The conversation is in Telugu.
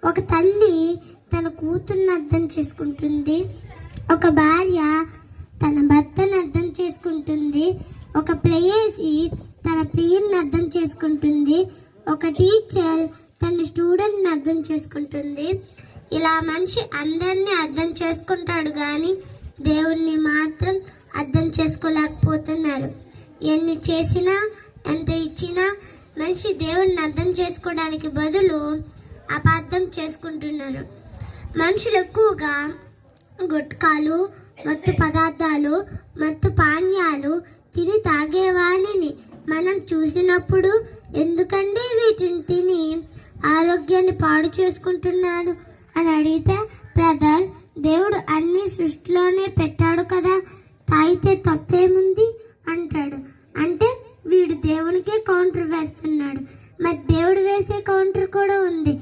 ఒక తల్లి తన కూతుర్ని అర్థం చేసుకుంటుంది, ఒక భార్య తన భర్తను అర్థం చేసుకుంటుంది, ఒక ప్రేయసి తన ప్రియుని అర్థం చేసుకుంటుంది, ఒక టీచర్ తన స్టూడెంట్ని అర్థం చేసుకుంటుంది. ఇలా మనిషి అందరినీ అర్థం చేసుకుంటాడు కానీ దేవుణ్ణి మాత్రం అర్థం చేసుకోలేకపోతున్నారు. ఎన్ని చేసినా ఎంత ఇచ్చినా మనిషి దేవుణ్ణి అర్థం చేసుకోవడానికి బదులు అపార్థం చేసుకుంటున్నారు. మనుషులు ఎక్కువగా గుట్కాలు, మత్తు పదార్థాలు, మత్తు పానీయాలు తిని తాగేవాణిని మనం చూసినప్పుడు ఎందుకండి వీటిని తిని ఆరోగ్యాన్ని పాడు చేసుకుంటున్నాడు అని అడిగితే, బ్రదర్, దేవుడు అన్ని సృష్టిలోనే పెట్టాడు కదా, తాగితే తప్పేముంది అంటాడు. అంటే వీడు దేవునికే కౌంటర్ వేస్తున్నాడు. మరి దేవుడు వేసే కౌంటర్ కూడా ఉంది.